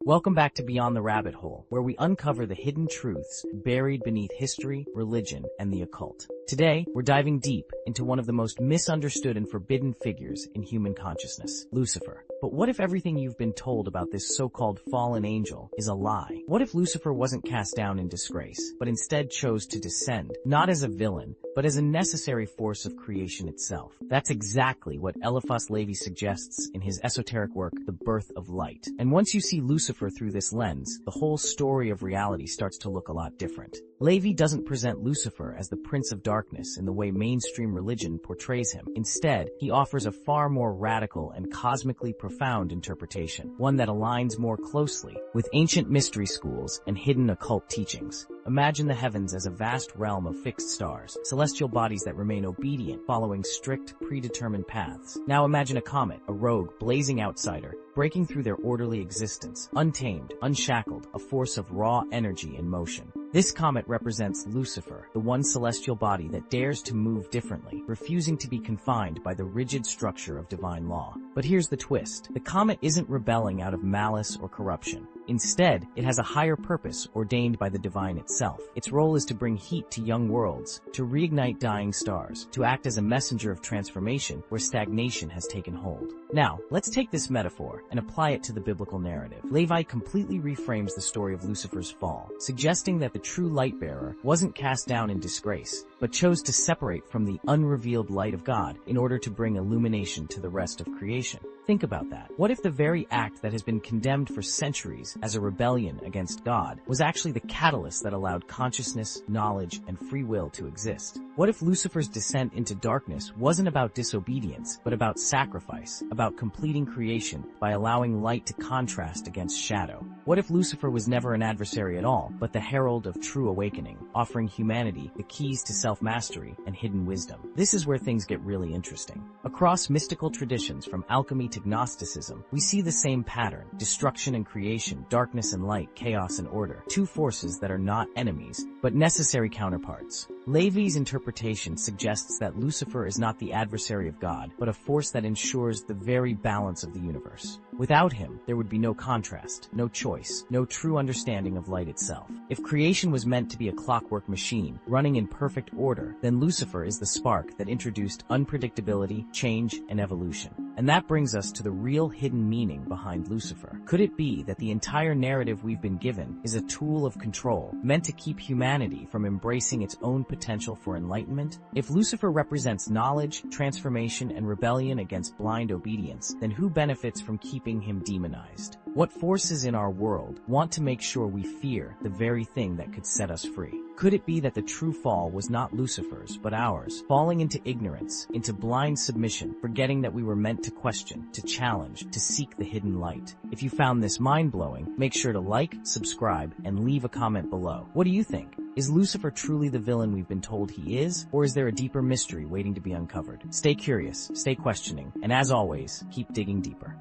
Welcome back to Beyond the Rabbit Hole, where we uncover the hidden truths buried beneath history, religion, and the occult. Today, we're diving deep into one of the most misunderstood and forbidden figures in human consciousness, Lucifer. But what if everything you've been told about this so-called fallen angel is a lie? What if Lucifer wasn't cast down in disgrace, but instead chose to descend, not as a villain, but as a necessary force of creation itself? That's exactly what Eliphas Lévi suggests in his esoteric work, The Birth of Light. And once you see Lucifer through this lens, the whole story of reality starts to look a lot different. Lévi doesn't present Lucifer as the Prince of Darkness in the way mainstream religion portrays him. Instead, he offers a far more radical and cosmically profound interpretation, one that aligns more closely with ancient mystery schools and hidden occult teachings. Imagine the heavens as a vast realm of fixed stars, celestial bodies that remain obedient, following strict, predetermined paths. Now imagine a comet, a rogue, blazing outsider, breaking through their orderly existence, untamed, unshackled, a force of raw energy in motion. This comet represents Lucifer, the one celestial body that dares to move differently, refusing to be confined by the rigid structure of divine law. But here's the twist. The comet isn't rebelling out of malice or corruption. Instead, it has a higher purpose ordained by the divine itself. Its role is to bring heat to young worlds, to reignite dying stars, to act as a messenger of transformation where stagnation has taken hold. Now, let's take this metaphor and apply it to the biblical narrative. Lévi completely reframes the story of Lucifer's fall, suggesting that the true light-bearer wasn't cast down in disgrace, but chose to separate from the unrevealed light of God in order to bring illumination to the rest of creation. Think about that. What if the very act that has been condemned for centuries as a rebellion against God was actually the catalyst that allowed consciousness, knowledge, and free will to exist? What if Lucifer's descent into darkness wasn't about disobedience, but about sacrifice, about completing creation by allowing light to contrast against shadow? What if Lucifer was never an adversary at all, but the herald of true awakening, offering humanity the keys to self-mastery and hidden wisdom? This is where things get really interesting. Across mystical traditions from alchemy to Gnosticism, we see the same pattern: destruction and creation, darkness and light, chaos and order. Two forces that are not enemies, but necessary counterparts. Lévi's interpretation suggests that Lucifer is not the adversary of God, but a force that ensures the very balance of the universe. Without him, there would be no contrast, no choice, no true understanding of light itself. If creation was meant to be a clockwork machine, running in perfect order, then Lucifer is the spark that introduced unpredictability, change, and evolution. And that brings us to the real hidden meaning behind Lucifer. Could it be that the entire narrative we've been given is a tool of control, meant to keep humanity from embracing its own potential for enlightenment? If Lucifer represents knowledge, transformation, and rebellion against blind obedience, then who benefits from keeping him demonized? What forces in our world want to make sure we fear the very thing that could set us free? Could it be that the true fall was not Lucifer's, but ours, falling into ignorance, into blind submission, forgetting that we were meant to question, to challenge, to seek the hidden light? If you found this mind-blowing, make sure to like, subscribe, and leave a comment below. What do you think? Is Lucifer truly the villain we've been told he is, or is there a deeper mystery waiting to be uncovered? Stay curious, stay questioning, and as always, keep digging deeper.